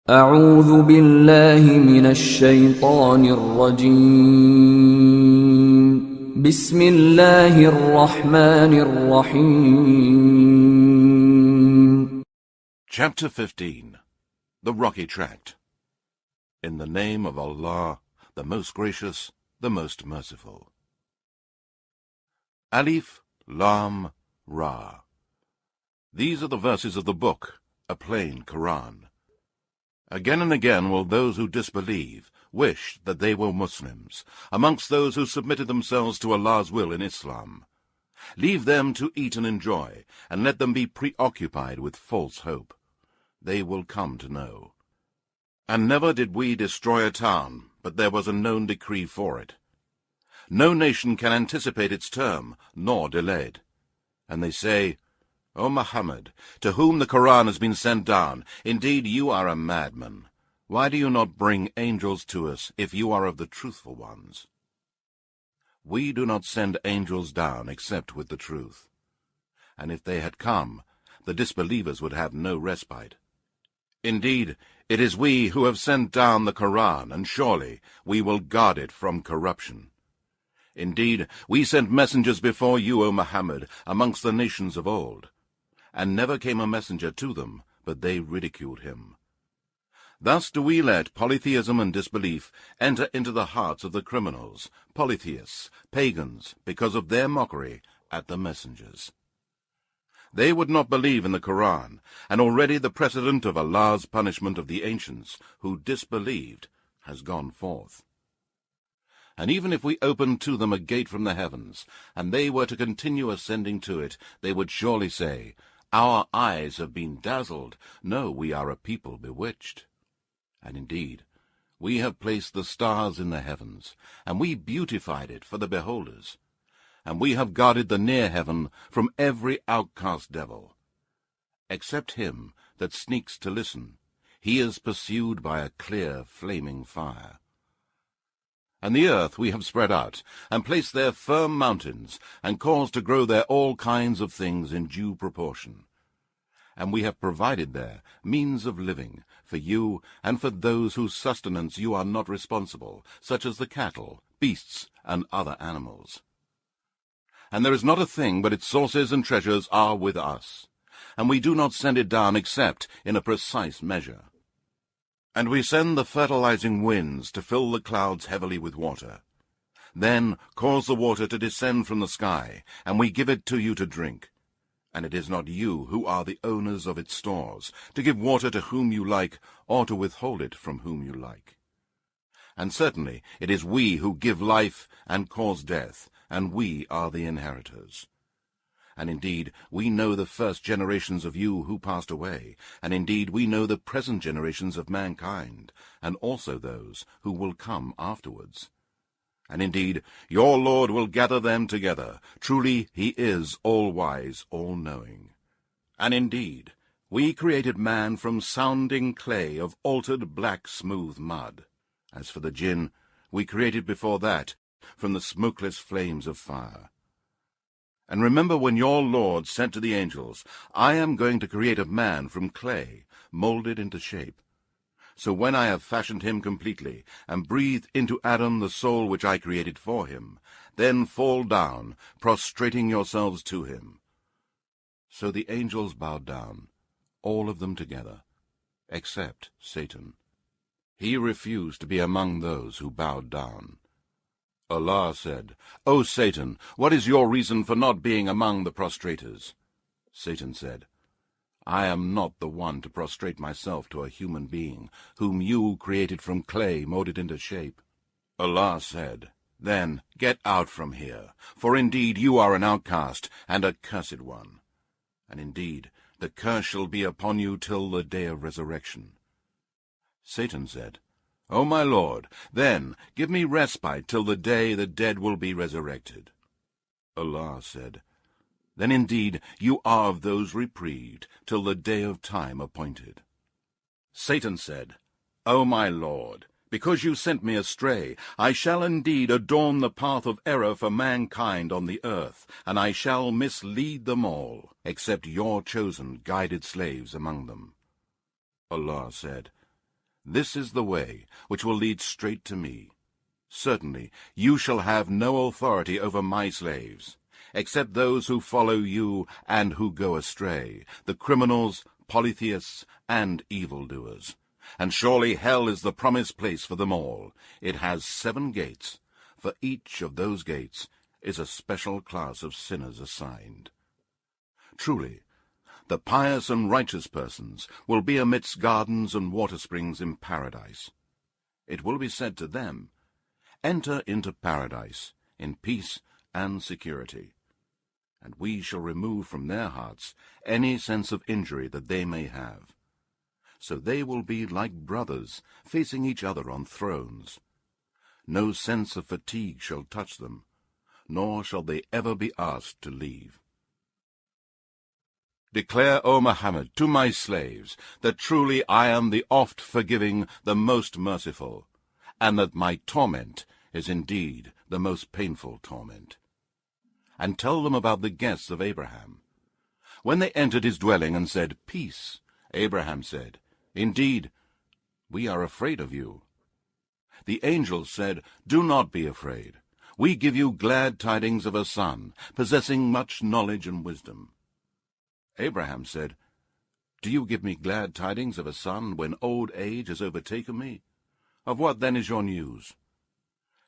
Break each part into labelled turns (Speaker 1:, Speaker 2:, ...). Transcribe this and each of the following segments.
Speaker 1: أعوذ بالله من الشيطان الرجيم بسم الله الرحمن الرحيم
Speaker 2: Chapter 15 The Rocky Tract. In the name of Allah, the most gracious, the most merciful. Alif, Lam, Ra. These are the verses of the book, a plain Quran. Again and again will those who disbelieve wish that they were Muslims, amongst those who submitted themselves to Allah's will in Islam. Leave them to eat and enjoy, and let them be preoccupied with false hope. They will come to know. And never did we destroy a town, but there was a known decree for it. No nation can anticipate its term, nor delay it. And they say, O Muhammad, to whom the Quran has been sent down, indeed you are a madman. Why do you not bring angels to us, if you are of the truthful ones? We do not send angels down except with the truth. And if they had come, the disbelievers would have no respite. Indeed, it is we who have sent down the Quran, and surely we will guard it from corruption. Indeed, we sent messengers before you, O Muhammad, amongst the nations of old. And never came a messenger to them, but they ridiculed him. Thus do we let polytheism and disbelief enter into the hearts of the criminals, polytheists, pagans, because of their mockery at the messengers. They would not believe in the Quran, and already the precedent of Allah's punishment of the ancients, who disbelieved, has gone forth. And even if we opened to them a gate from the heavens, and they were to continue ascending to it, they would surely say, Our eyes have been dazzled. No, we are a people bewitched. And indeed, we have placed the stars in the heavens, and we beautified it for the beholders. And we have guarded the near heaven from every outcast devil. Except him that sneaks to listen, he is pursued by a clear, flaming fire. And the earth we have spread out, and placed there firm mountains, and caused to grow there all kinds of things in due proportion. And we have provided there means of living, for you and for those whose sustenance you are not responsible, such as the cattle, beasts, and other animals. And there is not a thing but its sources and treasures are with us, and we do not send it down except in a precise measure. And we send the fertilizing winds to fill the clouds heavily with water. Then cause the water to descend from the sky, and we give it to you to drink. And it is not you who are the owners of its stores, to give water to whom you like, or to withhold it from whom you like. And certainly it is we who give life and cause death, and we are the inheritors. And indeed, we know the first generations of you who passed away, and indeed we know the present generations of mankind, and also those who will come afterwards. And indeed, your Lord will gather them together. Truly he is all-wise, all-knowing. And indeed, we created man from sounding clay of altered black smooth mud. As for the jinn, we created before that from the smokeless flames of fire. And remember when your Lord said to the angels, I am going to create a man from clay, molded into shape. So when I have fashioned him completely, and breathed into Adam the soul which I created for him, then fall down, prostrating yourselves to him. So the angels bowed down, all of them together, except Satan. He refused to be among those who bowed down. Allah said, O Satan, what is your reason for not being among the prostrators? Satan said, I am not the one to prostrate myself to a human being, whom you created from clay molded into shape. Allah said, Then get out from here, for indeed you are an outcast and a cursed one. And indeed, the curse shall be upon you till the day of resurrection. Satan said, O my Lord, then give me respite till the day the dead will be resurrected. Allah said, Then indeed you are of those reprieved till the day of time appointed. Satan said, O my Lord, because you sent me astray, I shall indeed adorn the path of error for mankind on the earth, and I shall mislead them all, except your chosen guided slaves among them. Allah said, This is the way which will lead straight to me. Certainly you shall have no authority over my slaves, except those who follow you and who go astray, the criminals, polytheists, and evildoers. And surely hell is the promised place for them all. It has 7 gates. For each of those gates is a special class of sinners assigned. Truly, the pious and righteous persons will be amidst gardens and water springs in paradise. It will be said to them, "Enter into paradise in peace and security." And we shall remove from their hearts any sense of injury that they may have. So they will be like brothers facing each other on thrones. No sense of fatigue shall touch them, nor shall they ever be asked to leave. Declare, O Muhammad, to my slaves, that truly I am the oft-forgiving, the most merciful, and that my torment is indeed the most painful torment. And tell them about the guests of Abraham. When they entered his dwelling and said, "Peace," Abraham said, "Indeed, we are afraid of you." The angels said, "Do not be afraid. We give you glad tidings of a son, possessing much knowledge and wisdom." Abraham said, "Do you give me glad tidings of a son when old age has overtaken me? Of what then is your news?"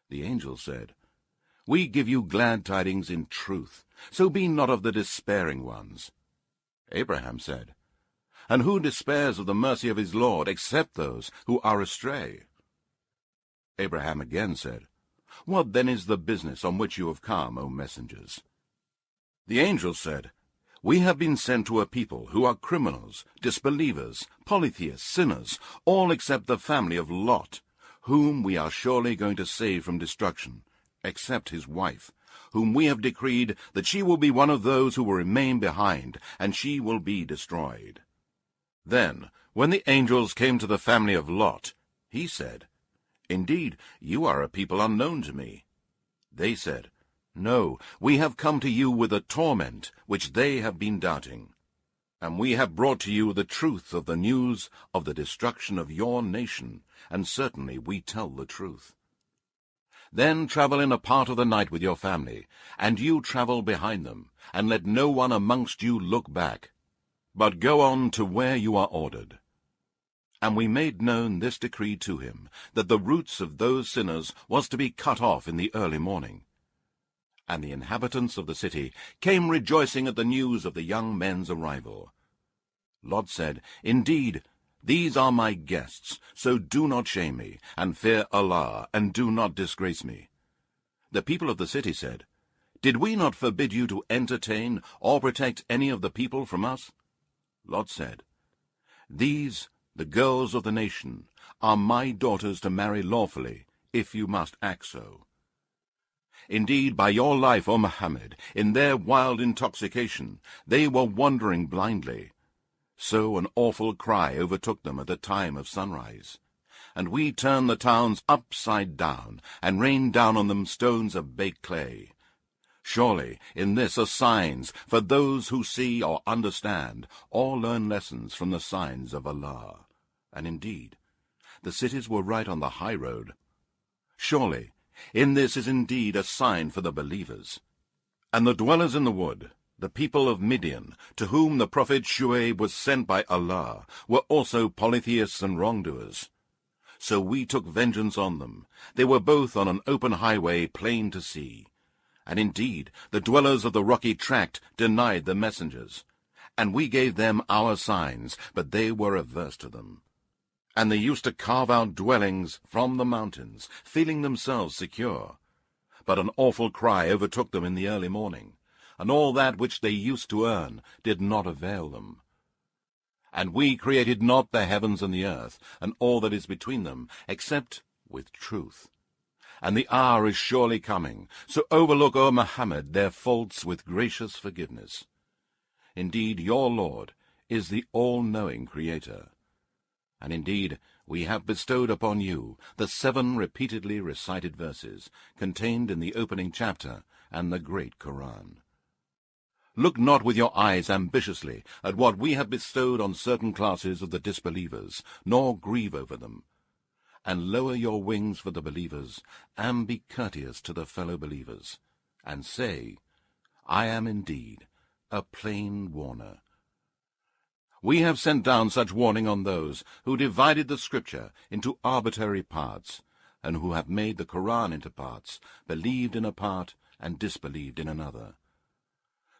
Speaker 2: The angel said, "We give you glad tidings in truth, so be not of the despairing ones." Abraham said, "And who despairs of the mercy of his Lord, except those who are astray?" Abraham again said, "What then is the business on which you have come, O messengers?" The angel said, "We have been sent to a people who are criminals, disbelievers, polytheists, sinners, all except the family of Lot, whom we are surely going to save from destruction, except his wife, whom we have decreed that she will be one of those who will remain behind, and she will be destroyed." Then, when the angels came to the family of Lot, he said, "Indeed, you are a people unknown to me." They said, "No, we have come to you with a torment which they have been doubting. And we have brought to you the truth of the news of the destruction of your nation, and certainly we tell the truth. Then travel in a part of the night with your family, and you travel behind them, and let no one amongst you look back, but go on to where you are ordered." And we made known this decree to him, that the roots of those sinners was to be cut off in the early morning. And the inhabitants of the city came rejoicing at the news of the young men's arrival. Lot said, "Indeed, these are my guests, so do not shame me, and fear Allah, and do not disgrace me." The people of the city said, "Did we not forbid you to entertain or protect any of the people from us?" Lot said, "These, the girls of the nation, are my daughters to marry lawfully, if you must act so. Indeed, by your life, O Muhammad, in their wild intoxication, they were wandering blindly. So an awful cry overtook them at the time of sunrise. And we turned the towns upside down, and rained down on them stones of baked clay. Surely in this are signs for those who see or understand, or learn lessons from the signs of Allah. And indeed, the cities were right on the high road. Surely in this is indeed a sign for the believers." And the dwellers in the wood, the people of Midian, to whom the prophet Shu'aib was sent by Allah, were also polytheists and wrongdoers. So we took vengeance on them. They were both on an open highway, plain to see. And indeed, the dwellers of the rocky tract denied the messengers. And we gave them our signs, but they were averse to them. And they used to carve out dwellings from the mountains, feeling themselves secure. But an awful cry overtook them in the early morning, and all that which they used to earn did not avail them. And we created not the heavens and the earth, and all that is between them, except with truth. And the hour is surely coming, so overlook, O Muhammad, their faults with gracious forgiveness. Indeed, your Lord is the all-knowing Creator. And indeed, we have bestowed upon you the 7 repeatedly recited verses contained in the opening chapter and the great Quran. Look not with your eyes ambitiously at what we have bestowed on certain classes of the disbelievers, nor grieve over them. And lower your wings for the believers, and be courteous to the fellow believers, and say, I am indeed a plain warner. We have sent down such warning on those who divided the Scripture into arbitrary parts, and who have made the Quran into parts, believed in a part, and disbelieved in another.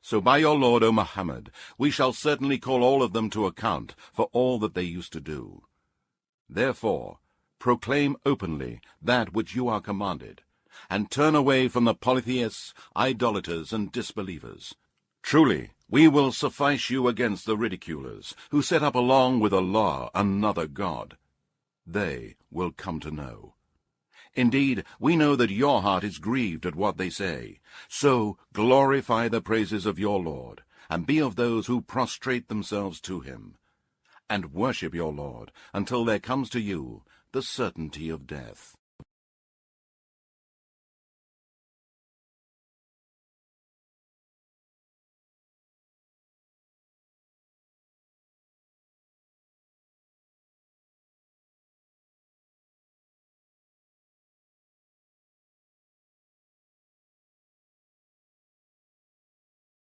Speaker 2: So by your Lord, O Muhammad, we shall certainly call all of them to account for all that they used to do. Therefore, proclaim openly that which you are commanded, and turn away from the polytheists, idolaters, and disbelievers. Truly, we will suffice you against the ridiculers, who set up along with Allah another God. They will come to know. Indeed, we know that your heart is grieved at what they say. So glorify the praises of your Lord, and be of those who prostrate themselves to him. And worship your Lord until there comes to you the certainty of death.